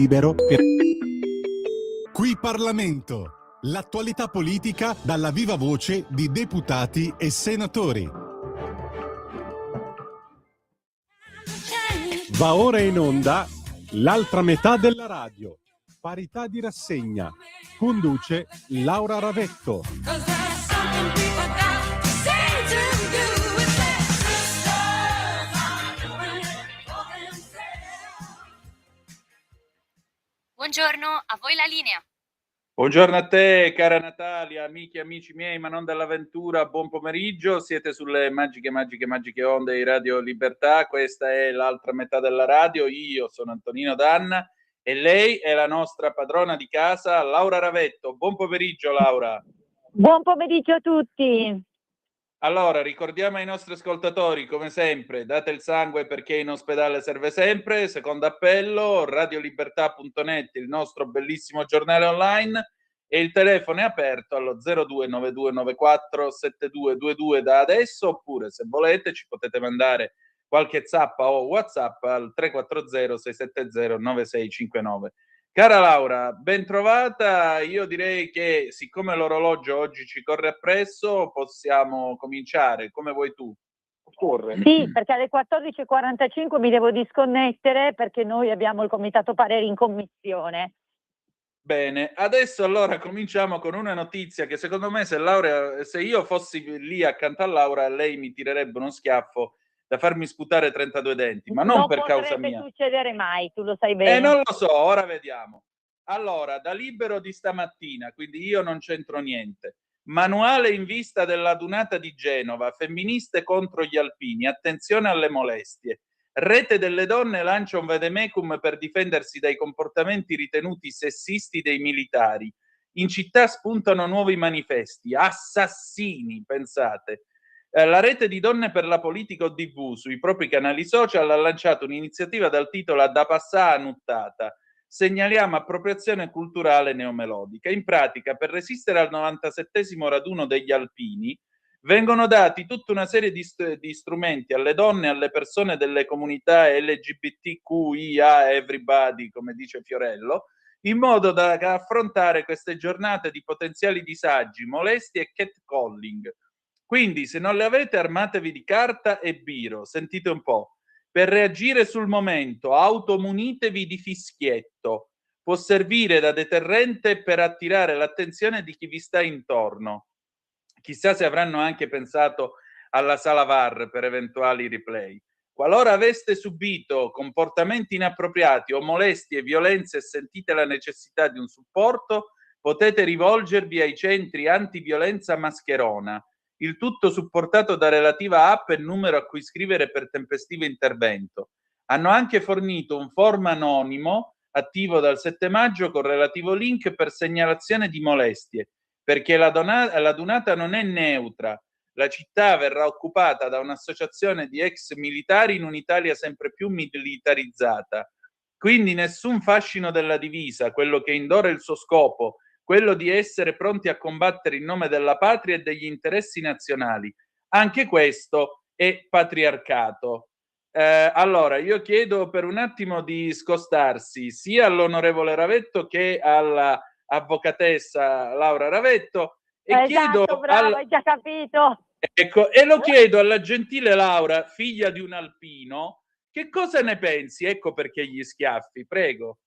libero per... Qui Parlamento, l'attualità politica dalla viva voce di deputati e senatori. Va ora in onda l'altra metà della radio, parità di rassegna, conduce Laura Ravetto. Buongiorno, a voi la linea. Buongiorno a te, cara Natalia, amici e amici miei, ma non dell'avventura, buon pomeriggio, siete sulle magiche onde di Radio Libertà, questa è l'altra metà della radio, io sono Antonino Danna e lei è la nostra padrona di casa, Laura Ravetto. Buon pomeriggio, Laura. Buon pomeriggio a tutti. Allora, ricordiamo ai nostri ascoltatori, come sempre, date il sangue perché in ospedale serve sempre. Secondo appello, radiolibertà.net, il nostro bellissimo giornale online, e il telefono è aperto allo 0292947222 da adesso, oppure se volete ci potete mandare qualche zappa o WhatsApp al 340 670 9659. Cara Laura, ben trovata. Io direi che siccome l'orologio oggi ci corre appresso, possiamo cominciare, come vuoi tu. Sì, perché alle 14.45 mi devo disconnettere perché noi abbiamo il comitato pareri in commissione. Bene, adesso allora cominciamo con una notizia che secondo me se io fossi lì accanto a Laura, lei mi tirerebbe uno schiaffo da farmi sputare 32 denti, ma non per causa mia. Non potrebbe succedere mai, tu lo sai bene. Non lo so, ora vediamo. Allora, da Libero di stamattina, quindi io non c'entro niente. Manuale in vista dell'adunata di Genova, femministe contro gli alpini, attenzione alle molestie. Rete delle donne lancia un vademecum per difendersi dai comportamenti ritenuti sessisti dei militari. In città spuntano nuovi manifesti, assassini, pensate. La rete di Donne per la Politica ODV sui propri canali social ha lanciato un'iniziativa dal titolo Da passà a nuttata. Segnaliamo appropriazione culturale neomelodica. In pratica, per resistere al 97esimo raduno degli alpini, vengono dati tutta una serie di strumenti alle donne e alle persone delle comunità LGBTQIA everybody, come dice Fiorello, in modo da affrontare queste giornate di potenziali disagi, molestie e catcalling. Quindi, se non le avete, armatevi di carta e biro. Sentite un po'. Per reagire sul momento, automunitevi di fischietto. Può servire da deterrente per attirare l'attenzione di chi vi sta intorno. Chissà se avranno anche pensato alla sala VAR per eventuali replay. Qualora aveste subito comportamenti inappropriati o molestie, violenze e sentite la necessità di un supporto, potete rivolgervi ai centri antiviolenza Mascherona. Il tutto supportato da relativa app e numero a cui scrivere per tempestivo intervento. Hanno anche fornito un form anonimo attivo dal 7 maggio con relativo link per segnalazione di molestie, perché la dunata non è neutra. La città verrà occupata da un'associazione di ex militari in un'Italia sempre più militarizzata. Quindi nessun fascino della divisa, quello che indora il suo scopo, quello di essere pronti a combattere in nome della patria e degli interessi nazionali. Anche questo è patriarcato. Allora, io chiedo per un attimo di scostarsi sia all'onorevole Ravetto che all'avvocatessa Laura Ravetto e esatto, chiedo bravo, hai già capito. Ecco, e lo chiedo alla gentile Laura, figlia di un alpino, che cosa ne pensi? Ecco perché gli schiaffi, prego.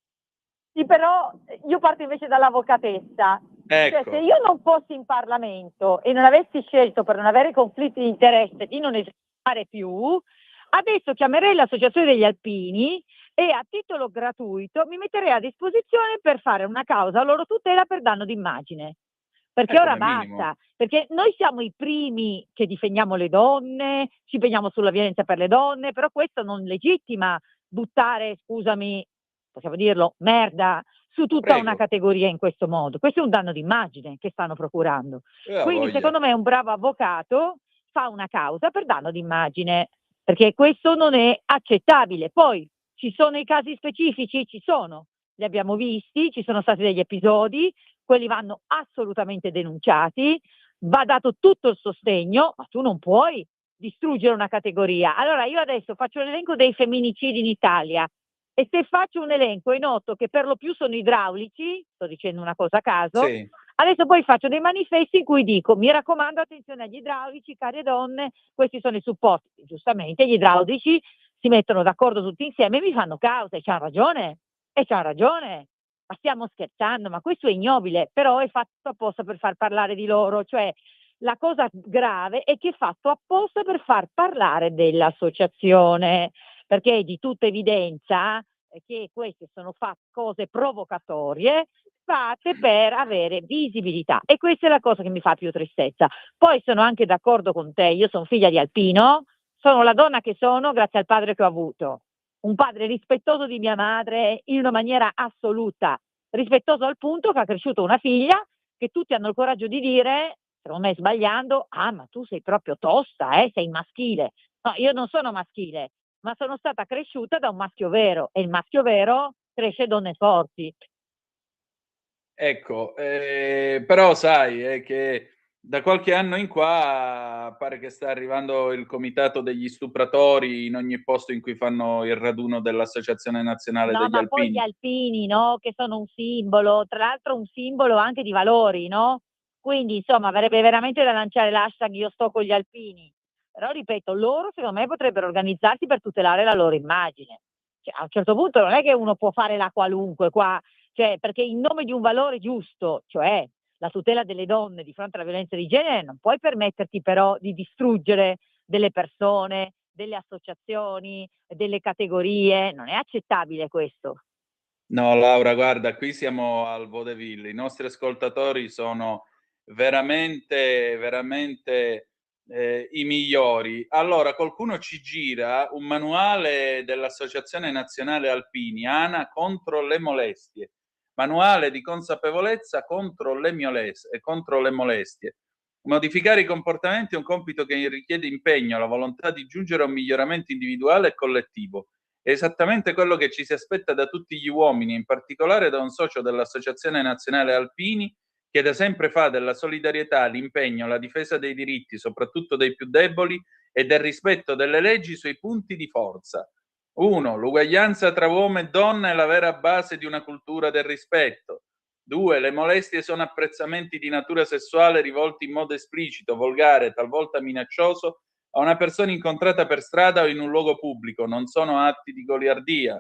Sì, però io parto invece dall'avvocatessa. Ecco. Cioè, se io non fossi in Parlamento e non avessi scelto per non avere conflitti di interesse di non esercitare più, adesso chiamerei l'associazione degli alpini e a titolo gratuito mi metterei a disposizione per fare una causa a loro tutela per danno d'immagine. Perché ora basta, perché noi siamo i primi che difendiamo le donne, ci impegniamo sulla violenza per le donne, però questo non legittima buttare, scusami, possiamo dirlo, merda su tutta una categoria in questo modo. Questo è un danno d'immagine che stanno procurando. Quindi secondo me un bravo avvocato fa una causa per danno d'immagine, perché questo non è accettabile. Poi ci sono i casi specifici? Ci sono, li abbiamo visti, ci sono stati degli episodi, quelli vanno assolutamente denunciati, va dato tutto il sostegno, ma tu non puoi distruggere una categoria. Allora io adesso faccio l'elenco dei femminicidi in Italia. E se faccio un elenco e noto che per lo più sono idraulici, sto dicendo una cosa a caso, Sì. adesso poi faccio dei manifesti in cui dico: mi raccomando, attenzione agli idraulici, care donne, questi sono i supporti. Giustamente gli idraulici si mettono d'accordo tutti insieme e mi fanno causa, e c'hanno ragione, ma stiamo scherzando, ma questo è ignobile, però è fatto apposta per far parlare di loro, cioè la cosa grave è che è fatto apposta per far parlare dell'associazione, perché è di tutta evidenza che queste sono cose provocatorie fatte per avere visibilità, e questa è la cosa che mi fa più tristezza. Poi sono anche d'accordo con te, io sono figlia di alpino, sono la donna che sono grazie al padre che ho avuto, un padre rispettoso di mia madre in una maniera assoluta, rispettoso al punto che ha cresciuto una figlia che tutti hanno il coraggio di dire, secondo me sbagliando: ah, ma tu sei proprio tosta, sei maschile. No, io non sono maschile, ma sono stata cresciuta da un maschio vero, e il maschio vero cresce donne forti. Ecco, però sai, è che da qualche anno in qua pare che sta arrivando il comitato degli stupratori in ogni posto in cui fanno il raduno dell'Associazione Nazionale No, degli ma poi gli Alpini. alpini, no, che sono un simbolo, tra l'altro un simbolo anche di valori, no? Quindi, insomma, avrebbe veramente da lanciare l'hashtag io sto con gli alpini. Però, ripeto, loro secondo me potrebbero organizzarsi per tutelare la loro immagine. Cioè, a un certo punto non è che uno può fare la qualunque qua, cioè, perché in nome di un valore giusto, cioè la tutela delle donne di fronte alla violenza di genere, non puoi permetterti però di distruggere delle persone, delle associazioni, delle categorie. Non è accettabile questo. No, Laura, guarda, qui siamo al vodevil. I nostri ascoltatori sono veramente, veramente i migliori. Allora, qualcuno ci gira un manuale dell'Associazione Nazionale Alpini, ANA, contro le molestie. Manuale di consapevolezza contro contro le molestie. Modificare i comportamenti è un compito che richiede impegno, la volontà di giungere a un miglioramento individuale e collettivo. È esattamente quello che ci si aspetta da tutti gli uomini, in particolare da un socio dell'Associazione Nazionale Alpini che da sempre fa della solidarietà, l'impegno, la difesa dei diritti, soprattutto dei più deboli, e del rispetto delle leggi sui punti di forza. 1. L'uguaglianza tra uomo e donna è la vera base di una cultura del rispetto. 2. Le molestie sono apprezzamenti di natura sessuale rivolti in modo esplicito, volgare, talvolta minaccioso a una persona incontrata per strada o in un luogo pubblico, non sono atti di goliardia.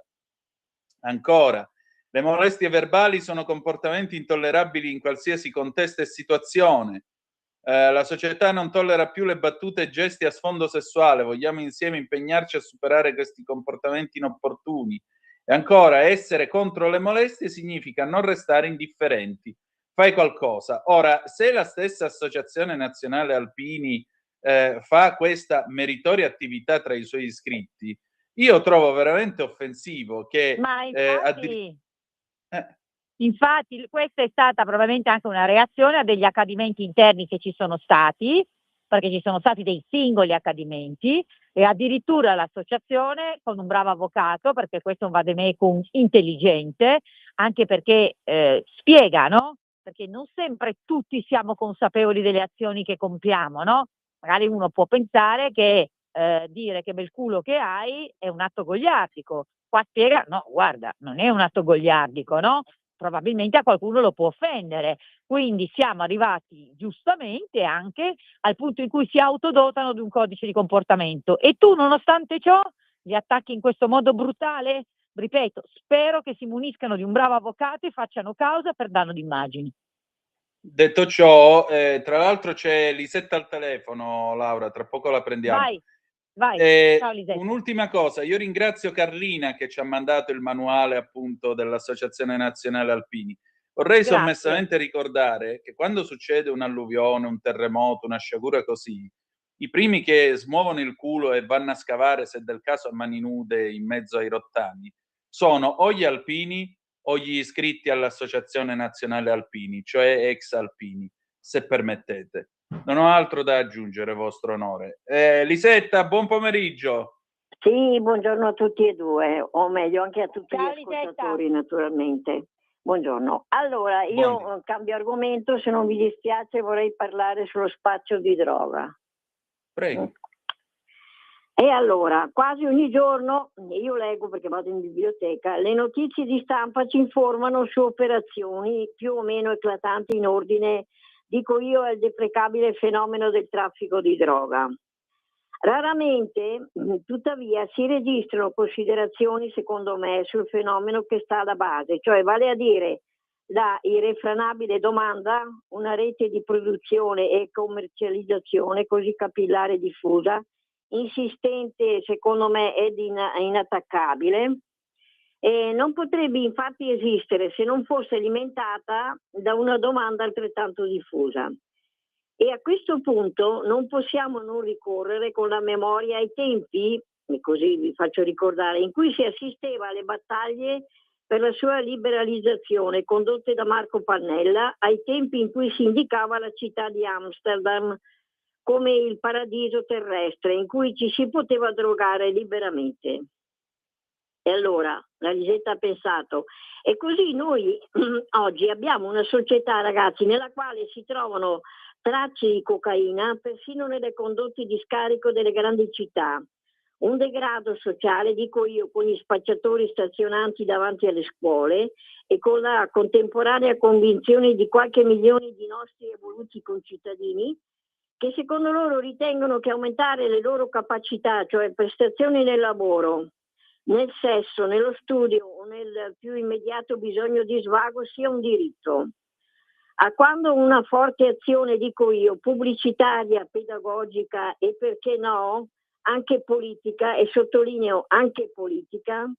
Ancora, le molestie verbali sono comportamenti intollerabili in qualsiasi contesto e situazione. La società non tollera più le battute e gesti a sfondo sessuale, vogliamo insieme impegnarci a superare questi comportamenti inopportuni. E ancora, essere contro le molestie significa non restare indifferenti. Fai qualcosa. Ora, se la stessa Associazione Nazionale Alpini fa questa meritoria attività tra i suoi iscritti, io trovo veramente offensivo che Ma infatti, eh, infatti questa è stata probabilmente anche una reazione a degli accadimenti interni che ci sono stati, perché ci sono stati dei singoli accadimenti, e addirittura l'associazione con un bravo avvocato, perché questo è un vademecum intelligente, anche perché spiega, no? Perché non sempre tutti siamo consapevoli delle azioni che compiamo, no? Magari uno può pensare che dire che bel culo che hai è un atto goliardico. Qua spiega: no, guarda, non è un atto goliardico, no? Probabilmente a qualcuno lo può offendere. Quindi siamo arrivati giustamente anche al punto in cui si autodotano di un codice di comportamento. E tu, nonostante ciò, li attacchi in questo modo brutale? Ripeto, spero che si muniscano di un bravo avvocato e facciano causa per danno d'immagini. detto ciò, tra l'altro c'è Lisetta al telefono, Laura, tra poco la prendiamo. Vai, vai. Ciao Lisetta. Un'ultima cosa, io ringrazio Carlina che ci ha mandato il manuale appunto dell'Associazione Nazionale Alpini. Vorrei Grazie. sommessamente ricordare che quando succede un'alluvione, un terremoto, una sciagura così, i primi che smuovono il culo e vanno a scavare, se del caso a mani nude, in mezzo ai rottami, sono o gli alpini o gli iscritti all'Associazione Nazionale Alpini, cioè ex alpini, se permettete. Non ho altro da aggiungere, vostro onore. Lisetta, buon pomeriggio. Sì, buongiorno a tutti e due, o meglio anche a tutti Ciao, gli ascoltatori, naturalmente. Buongiorno. Allora, io Buongiorno. cambio argomento, se non vi dispiace vorrei parlare sullo spaccio di droga. Prego. E allora, quasi ogni giorno, io leggo perché vado in biblioteca, le notizie di stampa ci informano su operazioni più o meno eclatanti in ordine, dico io, al deprecabile fenomeno del traffico di droga. Raramente, tuttavia, si registrano considerazioni, secondo me, sul fenomeno che sta alla base, cioè vale a dire la irrefrenabile domanda, una rete di produzione e commercializzazione così capillare e diffusa, insistente, secondo me, ed inattaccabile, e non potrebbe infatti esistere se non fosse alimentata da una domanda altrettanto diffusa. E a questo punto non possiamo non ricorrere con la memoria ai tempi, e così vi faccio ricordare, in cui si assisteva alle battaglie per la sua liberalizzazione condotte da Marco Pannella, ai tempi in cui si indicava la città di Amsterdam come il paradiso terrestre in cui ci si poteva drogare liberamente. E allora la Lisetta ha pensato, e così noi oggi abbiamo una società, ragazzi, nella quale si trovano tracce di cocaina persino nelle condotte di scarico delle grandi città. Un degrado sociale, dico io, con gli spacciatori stazionanti davanti alle scuole e con la contemporanea convinzione di qualche milione di nostri evoluti concittadini che secondo loro ritengono che aumentare le loro capacità, cioè prestazioni nel lavoro, nel sesso, nello studio o nel più immediato bisogno di svago sia un diritto. A quando una forte azione, dico io, pubblicitaria, pedagogica e perché no, anche politica, e sottolineo anche politica,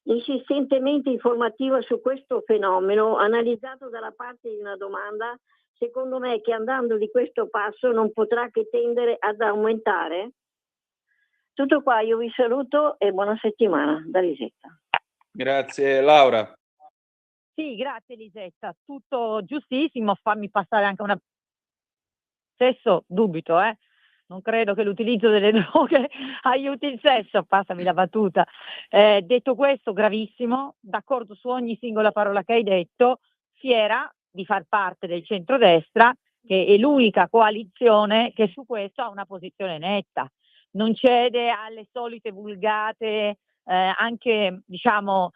insistentemente informativa su questo fenomeno, analizzato dalla parte di una domanda, secondo me che andando di questo passo non potrà che tendere ad aumentare. Tutto qua, io vi saluto e buona settimana da Lisetta. Grazie Laura. Sì, grazie Lisetta, tutto giustissimo, fammi passare anche una... Stesso dubito, non credo che l'utilizzo delle droghe aiuti il sesso, passami la battuta. Detto questo, gravissimo, d'accordo su ogni singola parola che hai detto, fiera di far parte del centrodestra, che è l'unica coalizione che su questo ha una posizione netta, non cede alle solite vulgate, anche diciamo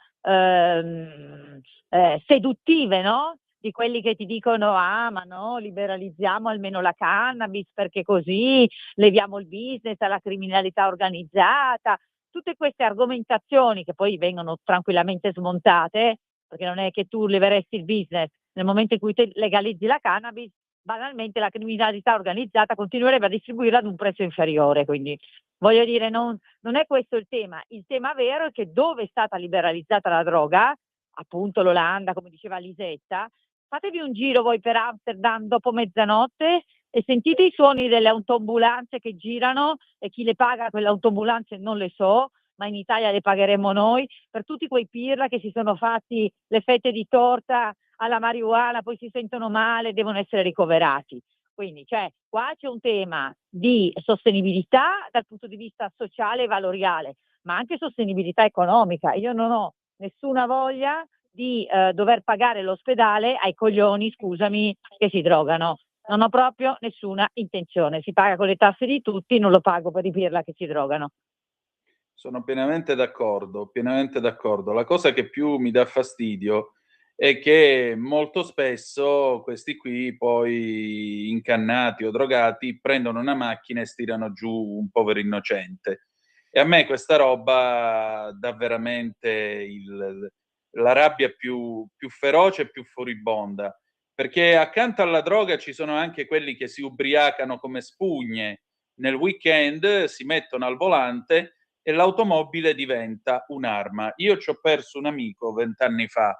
seduttive, no? Di quelli che ti dicono ma no, liberalizziamo almeno la cannabis perché così leviamo il business alla criminalità organizzata, tutte queste argomentazioni che poi vengono tranquillamente smontate, perché non è che tu leveresti il business nel momento in cui te legalizzi la cannabis, banalmente la criminalità organizzata continuerebbe a distribuirla ad un prezzo inferiore, quindi voglio dire non è questo il tema vero è che dove è stata liberalizzata la droga, appunto l'Olanda, come diceva Lisetta, fatevi un giro voi per Amsterdam dopo mezzanotte e sentite i suoni delle autoambulanze che girano e chi le paga quelle autoambulanze non le so, ma in Italia le pagheremo noi, per tutti quei pirla che si sono fatti le fette di torta alla marijuana, poi si sentono male, devono essere ricoverati. Quindi qua c'è un tema di sostenibilità dal punto di vista sociale e valoriale, ma anche sostenibilità economica. Io non ho nessuna voglia di dover pagare l'ospedale ai coglioni, scusami, che si drogano. Non ho proprio nessuna intenzione. Si paga con le tasse di tutti, non lo pago per i pirla che si drogano. Sono pienamente d'accordo, pienamente d'accordo. La cosa che più mi dà fastidio è che molto spesso questi qui poi incannati o drogati prendono una macchina e stirano giù un povero innocente. E a me questa roba dà veramente la rabbia più feroce e più furibonda, perché accanto alla droga ci sono anche quelli che si ubriacano come spugne nel weekend, si mettono al volante e l'automobile diventa un'arma. Io ci ho perso un amico 20 anni fa,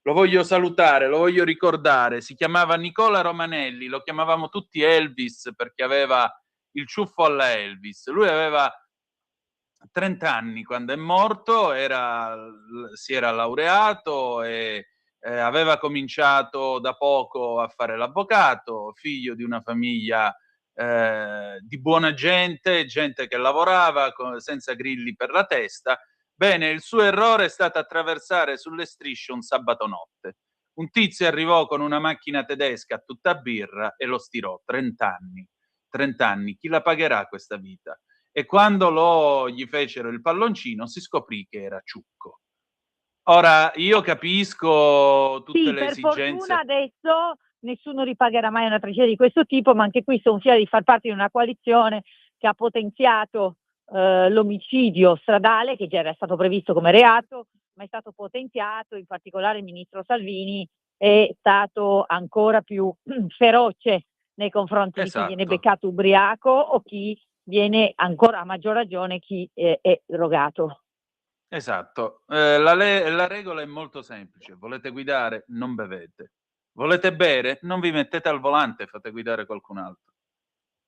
lo voglio salutare, lo voglio ricordare, si chiamava Nicola Romanelli, lo chiamavamo tutti Elvis perché aveva il ciuffo alla Elvis. Lui aveva 30 anni quando è morto, si era laureato e aveva cominciato da poco a fare l'avvocato, figlio di una famiglia di buona gente che lavorava senza grilli per la testa. Bene, il suo errore è stato attraversare sulle strisce un sabato notte. Un tizio arrivò con una macchina tedesca tutta birra e lo stirò. 30 anni. 30 anni. Chi la pagherà questa vita? e quando gli fecero il palloncino si scoprì che era ciucco. Ora, io capisco tutte le per esigenze. Fortuna adesso nessuno ripagherà mai una tragedia di questo tipo, ma anche qui sono fiera di far parte di una coalizione che ha potenziato l'omicidio stradale, che già era stato previsto come reato, ma è stato potenziato. In particolare il ministro Salvini è stato ancora più feroce nei confronti di chi viene Esatto. beccato ubriaco o chi viene, ancora a maggior ragione, chi è drogato. Esatto. La regola è molto semplice: volete guidare, non bevete. Volete bere, non vi mettete al volante, fate guidare qualcun altro.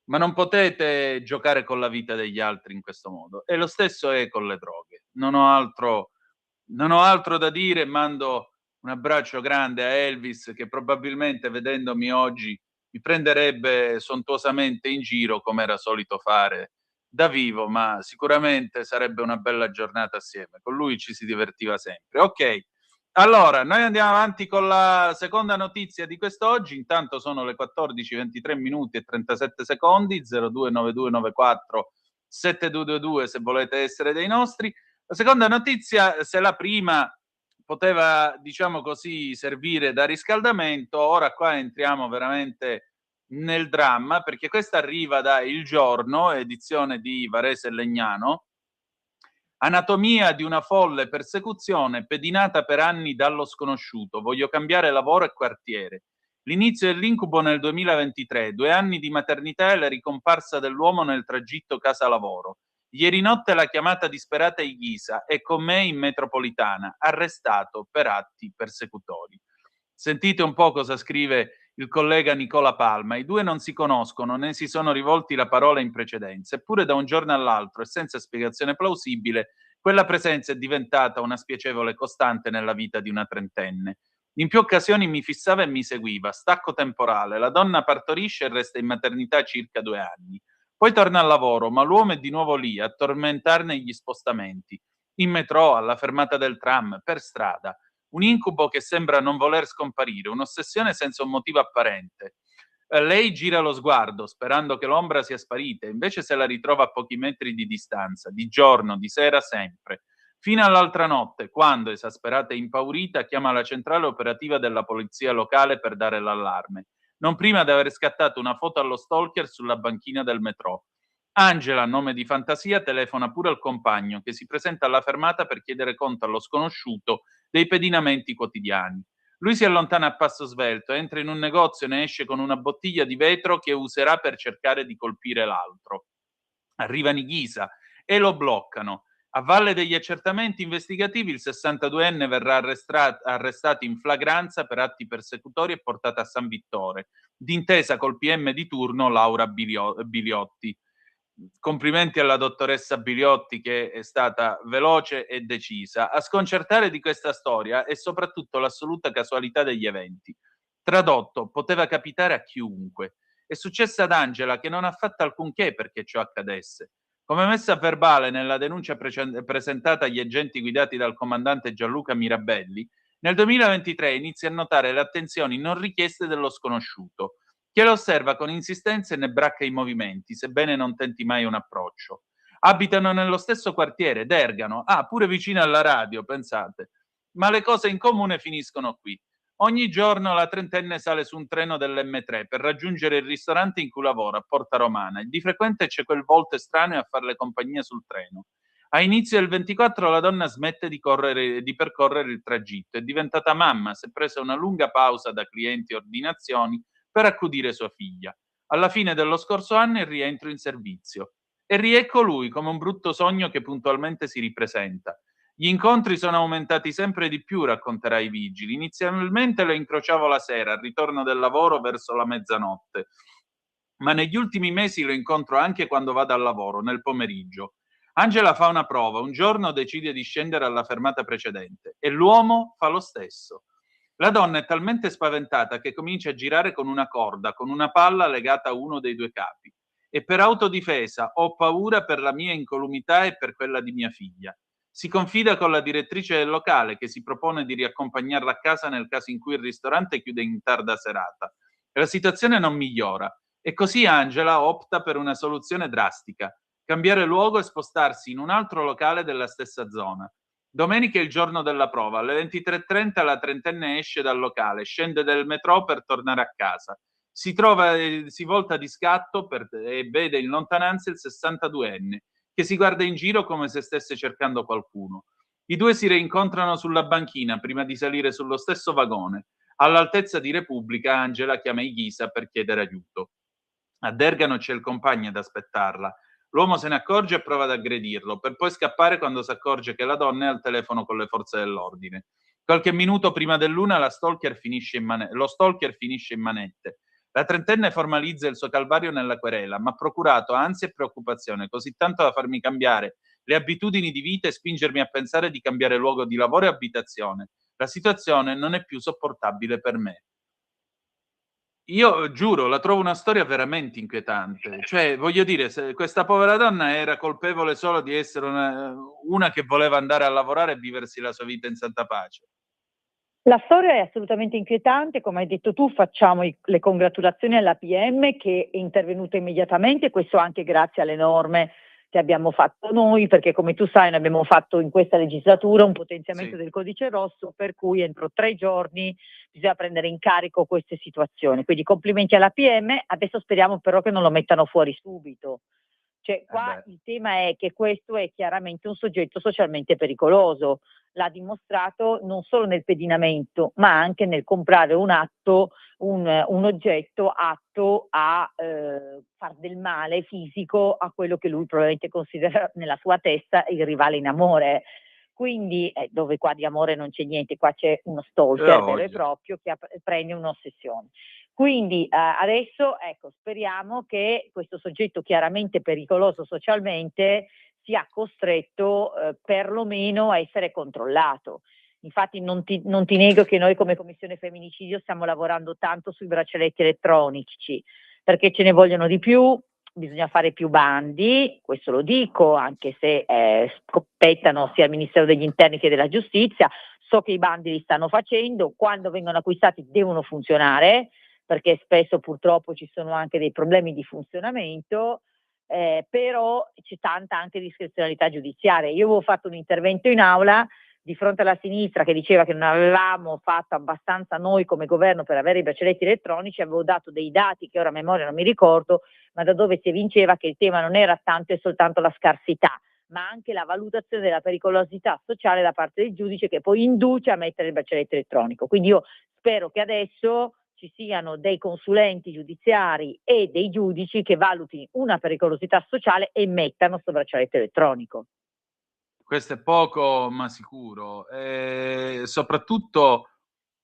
Ma non potete giocare con la vita degli altri in questo modo. E lo stesso è con le droghe. Non ho altro da dire. Mando un abbraccio grande a Elvis, che probabilmente vedendomi oggi mi prenderebbe sontuosamente in giro, come era solito fare da vivo, ma sicuramente sarebbe una bella giornata assieme. Con lui ci si divertiva sempre. Ok. Allora, noi andiamo avanti con la seconda notizia di quest'oggi. Intanto sono le 14:23 minuti e 37 secondi, 029294 7222 se volete essere dei nostri. La seconda notizia, se la prima poteva, diciamo così, servire da riscaldamento, ora qua entriamo veramente nel dramma, perché questa arriva da Il Giorno, edizione di Varese e Legnano. Anatomia di una folle persecuzione, pedinata per anni dallo sconosciuto. Voglio cambiare lavoro e quartiere. L'inizio dell'incubo nel 2023, 2 anni di maternità e la ricomparsa dell'uomo nel tragitto casa-lavoro. Ieri notte la chiamata disperata di Ghisa e con me in metropolitana, arrestato per atti persecutori. Sentite un po' cosa scrive il collega Nicola Palma. I due non si conoscono né si sono rivolti la parola in precedenza, eppure da un giorno all'altro e senza spiegazione plausibile quella presenza è diventata una spiacevole costante nella vita di una trentenne. In più occasioni mi fissava e mi seguiva. Stacco temporale. La donna partorisce e resta in maternità circa 2 anni. Poi torna al lavoro, ma l'uomo è di nuovo lì, a tormentarne gli spostamenti. In metro, alla fermata del tram, per strada. Un incubo che sembra non voler scomparire, un'ossessione senza un motivo apparente. Lei gira lo sguardo, sperando che l'ombra sia sparita, invece se la ritrova a pochi metri di distanza, di giorno, di sera, sempre. Fino all'altra notte, quando, esasperata e impaurita, chiama la centrale operativa della polizia locale per dare l'allarme. Non prima di aver scattato una foto allo stalker sulla banchina del metro. Angela, nome di fantasia, telefona pure al compagno, che si presenta alla fermata per chiedere conto allo sconosciuto dei pedinamenti quotidiani. Lui si allontana a passo svelto, entra in un negozio e ne esce con una bottiglia di vetro che userà per cercare di colpire l'altro. Arriva Nighisa e lo bloccano. A valle degli accertamenti investigativi il 62enne verrà arrestato in flagranza per atti persecutori e portato a San Vittore, d'intesa col PM di turno Laura Biliotti. Complimenti alla dottoressa Biliotti, che è stata veloce e decisa. A sconcertare di questa storia è soprattutto l'assoluta casualità degli eventi. Tradotto, poteva capitare a chiunque. È successo ad Angela, che non ha fatto alcunché perché ciò accadesse. Come messa a verbale nella denuncia presentata agli agenti guidati dal comandante Gianluca Mirabelli, nel 2023 inizia a notare le attenzioni non richieste dello sconosciuto, che lo osserva con insistenza e ne bracca i movimenti, sebbene non tenti mai un approccio. Abitano nello stesso quartiere, Dergano, pure vicino alla radio, pensate. Ma le cose in comune finiscono qui. Ogni giorno la trentenne sale su un treno dell'M3 per raggiungere il ristorante in cui lavora, a Porta Romana, e di frequente c'è quel volto estraneo a farle compagnia sul treno. A inizio del 24 la donna smette di percorrere il tragitto, è diventata mamma, si è presa una lunga pausa da clienti e ordinazioni per accudire sua figlia. Alla fine dello scorso anno il rientro in servizio. E riecco lui, come un brutto sogno che puntualmente si ripresenta. Gli incontri sono aumentati sempre di più, racconterà i vigili. Inizialmente lo incrociavo la sera, al ritorno del lavoro verso la mezzanotte. Ma negli ultimi mesi lo incontro anche quando vado al lavoro, nel pomeriggio. Angela fa una prova, un giorno decide di scendere alla fermata precedente e l'uomo fa lo stesso. La donna è talmente spaventata che comincia a girare con una corda, con una palla legata a uno dei due capi. E per autodifesa ho paura per la mia incolumità e per quella di mia figlia. Si confida con la direttrice del locale, che si propone di riaccompagnarla a casa nel caso in cui il ristorante chiude in tarda serata. La situazione non migliora e così Angela opta per una soluzione drastica. cambiare luogo e spostarsi in un altro locale della stessa zona. Domenica è il giorno della prova. Alle 23:30 la trentenne esce dal locale, scende del metro per tornare a casa. Si volta di scatto e vede in lontananza il 62enne, che si guarda in giro come se stesse cercando qualcuno. I due si rincontrano sulla banchina prima di salire sullo stesso vagone. All'altezza di Repubblica, Angela chiama i Ghisa per chiedere aiuto. A Dergano c'è il compagno ad aspettarla. L'uomo se ne accorge e prova ad aggredirlo, per poi scappare quando si accorge che la donna è al telefono con le forze dell'ordine. Qualche minuto prima dell'1 lo stalker finisce in manette. La trentenne formalizza il suo calvario nella querela, ma ha procurato ansia e preoccupazione, così tanto da farmi cambiare le abitudini di vita e spingermi a pensare di cambiare luogo di lavoro e abitazione. La situazione non è più sopportabile per me. Io giuro, la trovo una storia veramente inquietante. Cioè, voglio dire, se questa povera donna era colpevole solo di essere una che voleva andare a lavorare e viversi la sua vita in santa pace. La storia è assolutamente inquietante, come hai detto tu facciamo le congratulazioni alla PM che è intervenuta immediatamente, questo anche grazie alle norme che abbiamo fatto noi, perché come tu sai noi abbiamo fatto in questa legislatura un potenziamento del codice rosso per cui entro 3 giorni bisogna prendere in carico queste situazioni, quindi complimenti alla PM, adesso speriamo però che non lo mettano fuori subito. Cioè, qua il tema è che questo è chiaramente un soggetto socialmente pericoloso, l'ha dimostrato non solo nel pedinamento, ma anche nel comprare un oggetto atto a far del male fisico a quello che lui probabilmente considera nella sua testa il rivale in amore. Quindi, dove qua di amore non c'è niente, qua c'è uno stalker vero e proprio che prende un'ossessione. Quindi adesso ecco, speriamo che questo soggetto chiaramente pericoloso socialmente sia costretto perlomeno a essere controllato. Infatti non ti nego che noi come Commissione Femminicidio stiamo lavorando tanto sui braccialetti elettronici, perché ce ne vogliono di più, bisogna fare più bandi, questo lo dico, anche se spettano sia al Ministero degli Interni che della Giustizia, so che i bandi li stanno facendo, quando vengono acquistati devono funzionare, perché spesso purtroppo ci sono anche dei problemi di funzionamento, però c'è tanta anche discrezionalità giudiziaria. Io avevo fatto un intervento in aula di fronte alla sinistra che diceva che non avevamo fatto abbastanza noi come governo per avere i braccialetti elettronici, avevo dato dei dati che ora a memoria non mi ricordo, ma da dove si evinceva che il tema non era tanto e soltanto la scarsità, ma anche la valutazione della pericolosità sociale da parte del giudice che poi induce a mettere il braccialetto elettronico. Quindi io spero che adesso ci siano dei consulenti giudiziari e dei giudici che valutino una pericolosità sociale e mettano questo braccialetto elettronico. Questo è poco ma sicuro. Soprattutto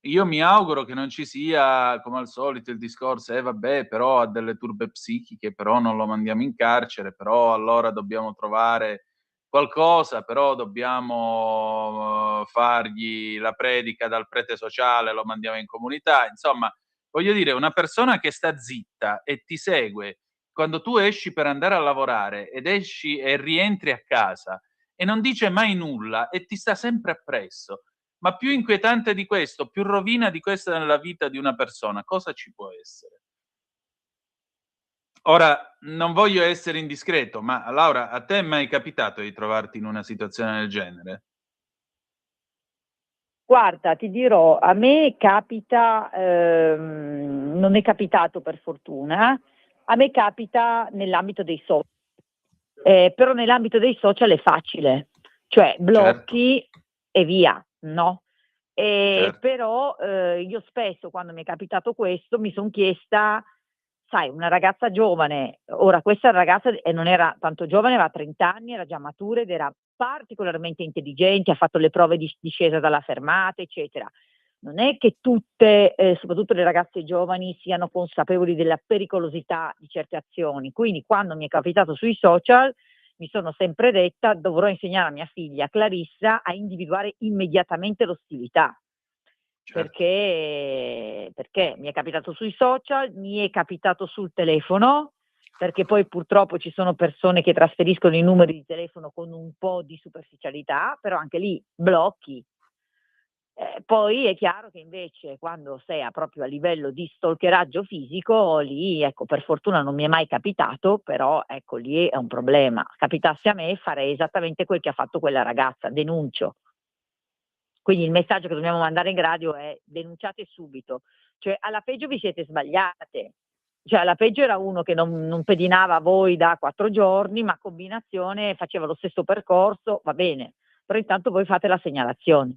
io mi auguro che non ci sia, come al solito, il discorso vabbè, però ha delle turbe psichiche, però non lo mandiamo in carcere, però allora dobbiamo trovare qualcosa, però dobbiamo fargli la predica dal prete sociale, lo mandiamo in comunità. Insomma, voglio dire, una persona che sta zitta e ti segue quando tu esci per andare a lavorare ed esci e rientri a casa e non dice mai nulla e ti sta sempre appresso. Ma più inquietante di questo, più rovina di questa nella vita di una persona, cosa ci può essere? Ora, non voglio essere indiscreto, ma Laura, a te è mai capitato di trovarti in una situazione del genere? Guarda, ti dirò, a me capita, non è capitato per fortuna, a me capita nell'ambito dei social, però nell'ambito dei social è facile, cioè blocchi e via, no? Però io spesso quando mi è capitato questo mi sono chiesta, sai, una ragazza giovane, ora questa ragazza non era tanto giovane, aveva 30 anni, era già matura ed era particolarmente intelligente, ha fatto le prove di discesa dalla fermata, eccetera. Non è che tutte, soprattutto le ragazze giovani, siano consapevoli della pericolosità di certe azioni. Quindi quando mi è capitato sui social mi sono sempre detta dovrò insegnare a mia figlia Clarissa a individuare immediatamente l'ostilità. Perché mi è capitato sui social, mi è capitato sul telefono, perché poi purtroppo ci sono persone che trasferiscono i numeri di telefono con un po' di superficialità, però anche lì blocchi. Poi è chiaro che invece quando sei proprio a livello di stalkeraggio fisico, lì ecco, per fortuna non mi è mai capitato, però ecco, lì è un problema. Capitasse a me farei esattamente quel che ha fatto quella ragazza, denuncio. Quindi il messaggio che dobbiamo mandare in radio è: denunciate subito, cioè alla peggio vi siete sbagliate, cioè alla peggio era uno che non pedinava a voi da 4 giorni, ma combinazione faceva lo stesso percorso, va bene, però intanto voi fate la segnalazione.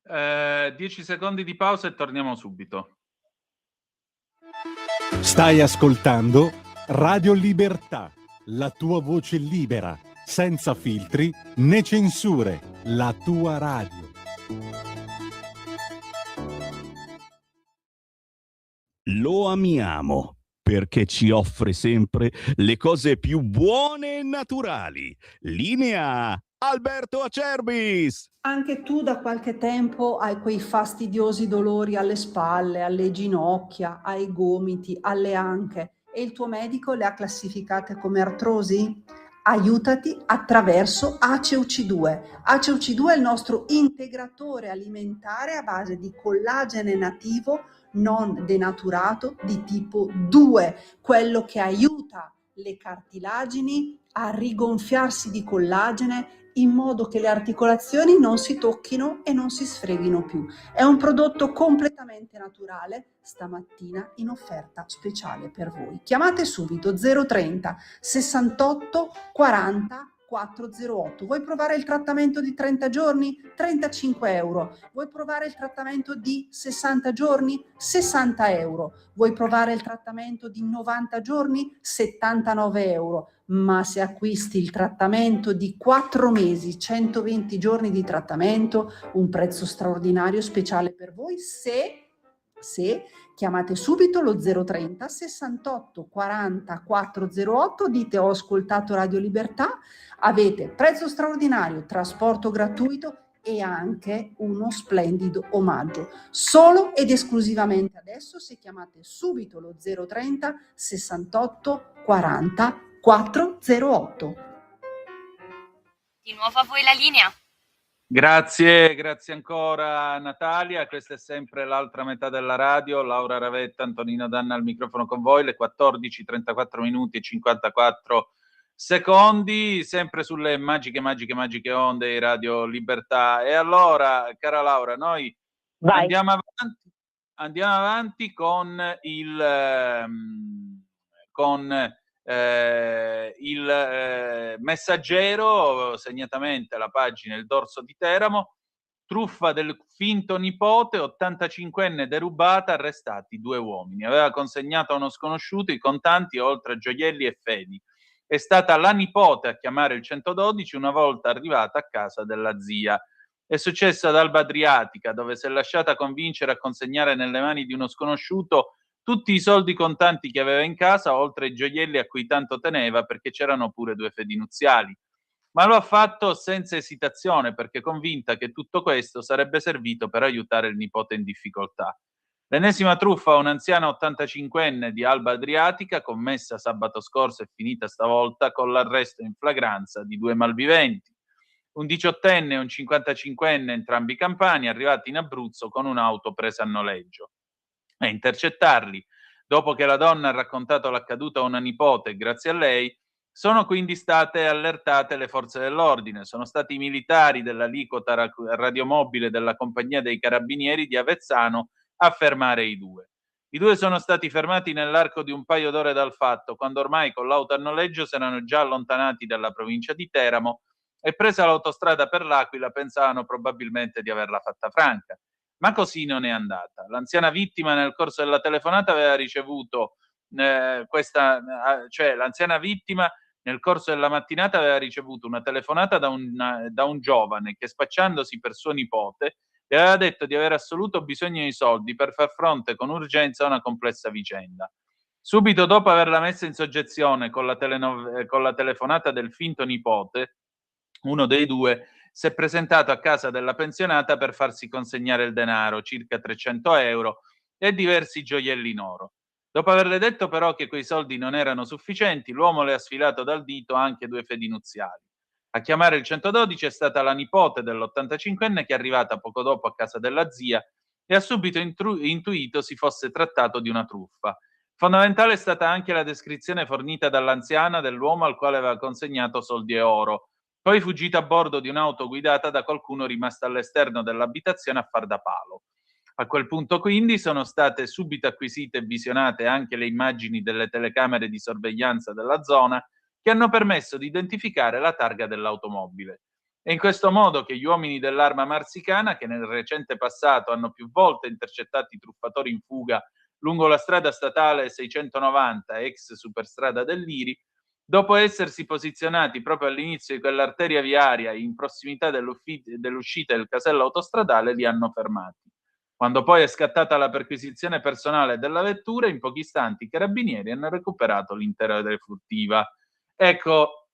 10 secondi di pausa e torniamo subito. Stai ascoltando Radio Libertà, la tua voce libera, senza filtri né censure, la tua radio. Lo amiamo perché ci offre sempre le cose più buone e naturali. Linea Alberto Acerbis. Anche tu da qualche tempo hai quei fastidiosi dolori alle spalle, alle ginocchia, ai gomiti, alle anche e il tuo medico le ha classificate come artrosi? Aiutati attraverso ACEUC2. ACEUC2 è il nostro integratore alimentare a base di collagene nativo non denaturato di tipo 2, quello che aiuta le cartilagini a rigonfiarsi di collagene in modo che le articolazioni non si tocchino e non si sfreghino più. È un prodotto completamente naturale, stamattina in offerta speciale per voi. Chiamate subito 030 68 40 408. Vuoi provare il trattamento di 30 giorni? 35 euro. Vuoi provare il trattamento di 60 giorni? 60 euro. Vuoi provare il trattamento di 90 giorni? 79 euro. Ma se acquisti il trattamento di 4 mesi, 120 giorni di trattamento, un prezzo straordinario speciale per voi se chiamate subito lo 030 68 40 408, dite ho ascoltato Radio Libertà, avete prezzo straordinario, trasporto gratuito e anche uno splendido omaggio. Solo ed esclusivamente adesso se chiamate subito lo 030 68 40 408. Di nuovo a voi la linea. Grazie ancora Natalia, questa è sempre l'altra metà della radio, Laura Ravetta, Antonino Danna al microfono con voi, le 14, 34 minuti e 54 secondi, sempre sulle magiche onde di Radio Libertà. E allora, cara Laura, noi andiamo avanti con il Messaggero, segnatamente la pagina Il Dorso di Teramo, truffa del finto nipote, 85enne derubata, arrestati 2 uomini. Aveva consegnato a uno sconosciuto i contanti oltre a gioielli e fedi. È stata la nipote a chiamare il 112 una volta arrivata a casa della zia. È successo ad Alba Adriatica, dove si è lasciata convincere a consegnare nelle mani di uno sconosciuto tutti i soldi contanti che aveva in casa, oltre ai gioielli a cui tanto teneva, perché c'erano pure 2 fedi nuziali. Ma lo ha fatto senza esitazione, perché convinta che tutto questo sarebbe servito per aiutare il nipote in difficoltà. L'ennesima truffa a un'anziana 85enne di Alba Adriatica, commessa sabato scorso e finita stavolta con l'arresto in flagranza di 2 malviventi. Un 18enne e un 55enne, entrambi campani, arrivati in Abruzzo con un'auto presa a noleggio. A intercettarli, dopo che la donna ha raccontato l'accaduto a una nipote, grazie a lei, sono quindi state allertate le forze dell'ordine. Sono stati i militari dell'aliquota radiomobile della compagnia dei carabinieri di Avezzano a fermare i 2. I 2 sono stati fermati nell'arco di un paio d'ore dal fatto, quando ormai con l'auto a noleggio si erano già allontanati dalla provincia di Teramo e, presa l'autostrada per l'Aquila, pensavano probabilmente di averla fatta franca. Ma così non è andata. L'anziana vittima nel corso della telefonata aveva ricevuto l'anziana vittima nel corso della mattinata aveva ricevuto una telefonata da un giovane che, spacciandosi per suo nipote, le aveva detto di aver assoluto bisogno di soldi per far fronte con urgenza a una complessa vicenda. Subito dopo averla messa in soggezione con la telefonata del finto nipote, uno dei 2 si è presentato a casa della pensionata per farsi consegnare il denaro, circa 300 euro, e diversi gioielli in oro. Dopo averle detto però che quei soldi non erano sufficienti, l'uomo le ha sfilato dal dito anche 2 fedi nuziali. A chiamare il 112 è stata la nipote dell'85enne che è arrivata poco dopo a casa della zia e ha subito intuito si fosse trattato di una truffa. Fondamentale è stata anche la descrizione fornita dall'anziana dell'uomo al quale aveva consegnato soldi e oro, poi fuggita a bordo di un'auto guidata da qualcuno rimasto all'esterno dell'abitazione a far da palo. A quel punto quindi sono state subito acquisite e visionate anche le immagini delle telecamere di sorveglianza della zona che hanno permesso di identificare la targa dell'automobile. È in questo modo che gli uomini dell'Arma Marsicana, che nel recente passato hanno più volte intercettato i truffatori in fuga lungo la strada statale 690, ex superstrada dell'Iri, dopo essersi posizionati proprio all'inizio di quell'arteria viaria in prossimità dell'uscita del casello autostradale, li hanno fermati. Quando poi è scattata la perquisizione personale della vettura, in pochi istanti i carabinieri hanno recuperato l'intera furtiva. Ecco,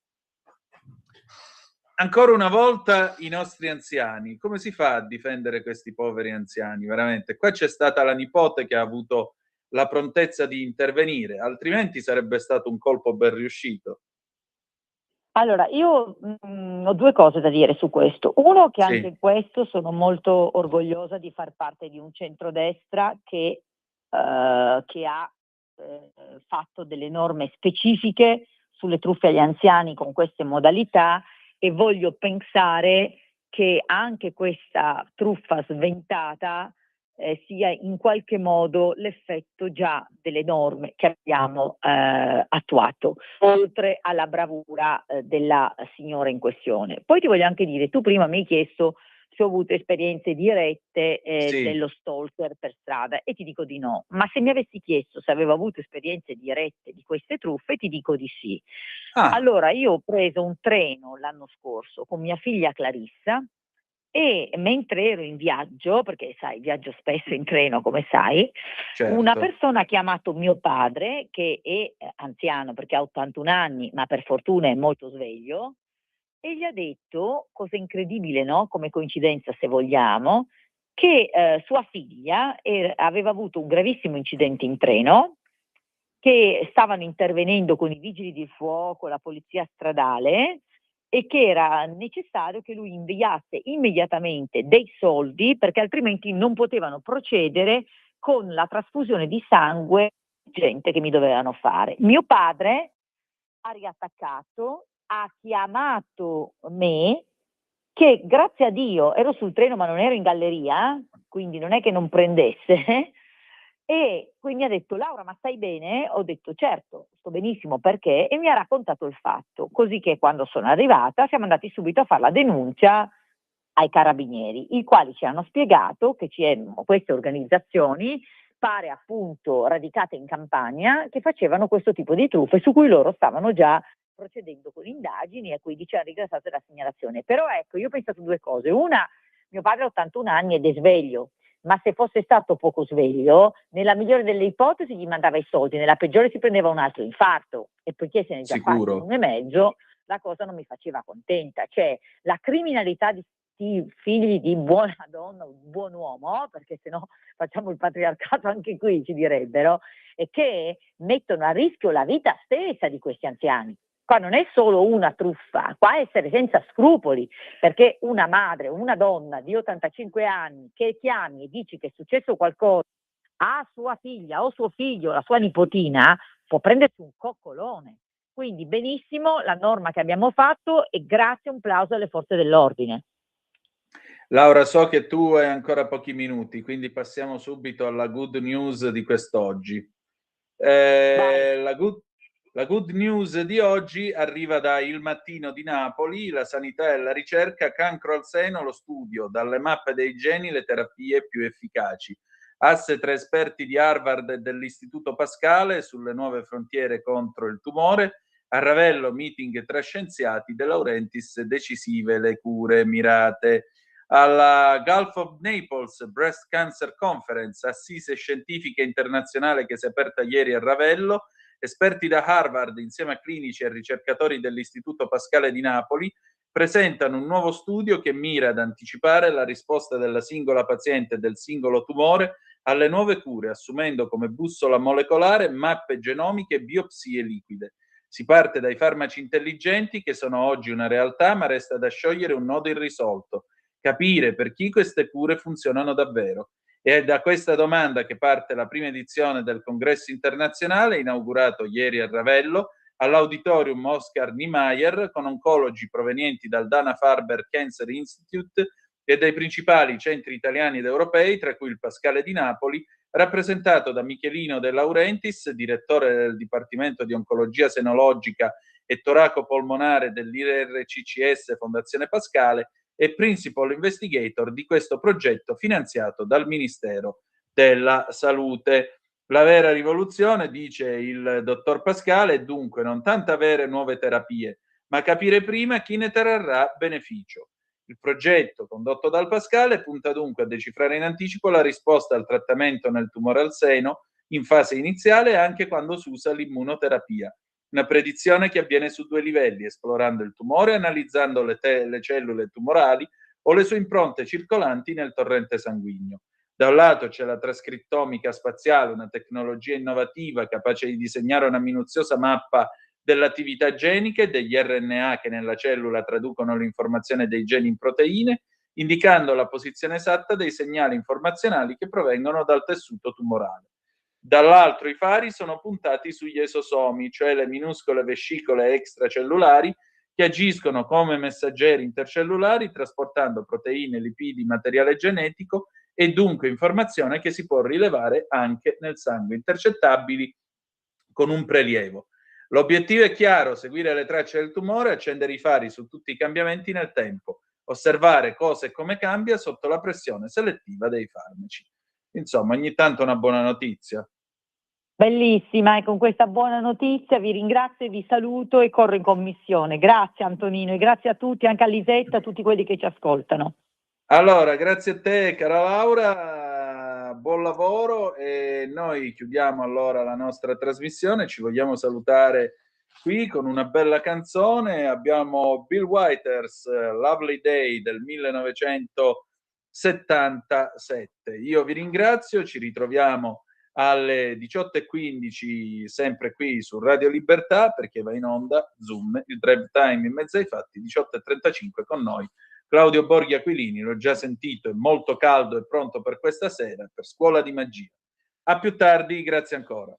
ancora una volta i nostri anziani. Come si fa a difendere questi poveri anziani? Veramente. Qua c'è stata la nipote che ha avuto la prontezza di intervenire, altrimenti sarebbe stato un colpo ben riuscito. Allora, io ho due cose da dire su questo. Uno, che Sì. anche in questo sono molto orgogliosa di far parte di un centrodestra che ha fatto delle norme specifiche sulle truffe agli anziani con queste modalità, e voglio pensare che anche questa truffa sventata sia in qualche modo l'effetto già delle norme che abbiamo attuato, oltre alla bravura della signora in questione. Poi ti voglio anche dire, tu prima mi hai chiesto se ho avuto esperienze dirette Sì. dello stalker per strada, e ti dico di no, ma se mi avessi chiesto se avevo avuto esperienze dirette di queste truffe, ti dico di sì. Allora, io ho preso un treno l'anno scorso con mia figlia Clarissa, e mentre ero in viaggio, perché sai, viaggio spesso in treno come sai, Certo. una persona ha chiamato mio padre, che è anziano perché ha 81 anni, ma per fortuna è molto sveglio, e gli ha detto, cosa incredibile, no? Come coincidenza se vogliamo, che sua figlia aveva avuto un gravissimo incidente in treno, che stavano intervenendo con i vigili del fuoco, la polizia stradale, e che era necessario che lui inviasse immediatamente dei soldi, perché altrimenti non potevano procedere con la trasfusione di sangue urgente che mi dovevano fare. Mio padre ha riattaccato, ha chiamato me, che grazie a Dio ero sul treno ma non ero in galleria, quindi non è che non prendesse, e quindi ha detto: Laura, ma stai bene? Ho detto: certo, sto benissimo, perché? E mi ha raccontato il fatto, così che quando sono arrivata siamo andati subito a fare la denuncia ai carabinieri, i quali ci hanno spiegato che c'erano queste organizzazioni, pare appunto radicate in Campania, che facevano questo tipo di truffe, su cui loro stavano già procedendo con indagini, e quindi ci hanno ringraziato della segnalazione. Però ecco, io ho pensato due cose. Una, mio padre ha 81 anni ed è sveglio, ma se fosse stato poco sveglio, nella migliore delle ipotesi gli mandava i soldi, nella peggiore si prendeva un altro infarto, e poiché se ne è già fatti Sicuro. 1,5, la cosa non mi faceva contenta. Cioè, la criminalità di figli di buona donna o buon uomo, perché sennò facciamo il patriarcato anche qui, ci direbbero, e che mettono a rischio la vita stessa di questi anziani. Qua non è solo una truffa, qua è essere senza scrupoli, perché una madre, una donna di 85 anni che chiami e dici che è successo qualcosa a sua figlia o suo figlio, la sua nipotina, può prendersi un coccolone. Quindi benissimo la norma che abbiamo fatto, e grazie, un plauso alle forze dell'ordine. Laura, so che tu hai ancora pochi minuti, quindi passiamo subito alla good news di quest'oggi. La good news di oggi arriva da Il Mattino di Napoli. La sanità e la ricerca, cancro al seno, lo studio, dalle mappe dei geni le terapie più efficaci. Asse tra esperti di Harvard e dell'Istituto Pascale sulle nuove frontiere contro il tumore. A Ravello, meeting tra scienziati, De Laurentiis, decisive le cure mirate. Alla Gulf of Naples Breast Cancer Conference, assise scientifica internazionale che si è aperta ieri a Ravello, esperti da Harvard insieme a clinici e ricercatori dell'Istituto Pascale di Napoli presentano un nuovo studio che mira ad anticipare la risposta della singola paziente e del singolo tumore alle nuove cure, assumendo come bussola molecolare mappe genomiche e biopsie liquide. Si parte dai farmaci intelligenti, che sono oggi una realtà, ma resta da sciogliere un nodo irrisolto: capire per chi queste cure funzionano davvero. E è da questa domanda che parte la prima edizione del congresso internazionale, inaugurato ieri a Ravello, all'Auditorium Oscar Niemeyer, con oncologi provenienti dal Dana-Farber Cancer Institute e dai principali centri italiani ed europei, tra cui il Pascale di Napoli, rappresentato da Michelino De Laurentiis, direttore del Dipartimento di Oncologia Senologica e Toraco-Polmonare dell'IRCCS Fondazione Pascale, e Principal Investigator di questo progetto finanziato dal Ministero della Salute. La vera rivoluzione, dice il dottor Pascale, è dunque non tanto avere nuove terapie, ma capire prima chi ne trarrà beneficio. Il progetto, condotto dal Pascale, punta dunque a decifrare in anticipo la risposta al trattamento nel tumore al seno in fase iniziale, anche quando si usa l'immunoterapia. Una predizione che avviene su 2 livelli, esplorando il tumore, analizzando le cellule tumorali o le sue impronte circolanti nel torrente sanguigno. Da un lato c'è la trascrittomica spaziale, una tecnologia innovativa capace di disegnare una minuziosa mappa dell'attività genica e degli RNA che nella cellula traducono l'informazione dei geni in proteine, indicando la posizione esatta dei segnali informazionali che provengono dal tessuto tumorale. Dall'altro i fari sono puntati sugli esosomi, cioè le minuscole vescicole extracellulari che agiscono come messaggeri intercellulari trasportando proteine, lipidi, materiale genetico e dunque informazione che si può rilevare anche nel sangue, intercettabili con un prelievo. L'obiettivo è chiaro: seguire le tracce del tumore, accendere i fari su tutti i cambiamenti nel tempo, osservare cosa e come cambia sotto la pressione selettiva dei farmaci. Insomma, ogni tanto una buona notizia. Bellissima, e con questa buona notizia vi ringrazio e vi saluto e corro in commissione. Grazie Antonino e grazie a tutti, anche a Lisetta, a tutti quelli che ci ascoltano. Allora, grazie a te cara Laura, buon lavoro, e noi chiudiamo allora la nostra trasmissione. Ci vogliamo salutare qui con una bella canzone. Abbiamo Bill Withers, Lovely Day del 1977. Io vi ringrazio, ci ritroviamo alle 18:15 sempre qui su Radio Libertà, perché va in onda Zoom, il drive time in mezzo ai fatti, 18:35 con noi Claudio Borghi Aquilini. L'ho già sentito, è molto caldo e pronto per questa sera, per Scuola di Magia. A più tardi, grazie ancora.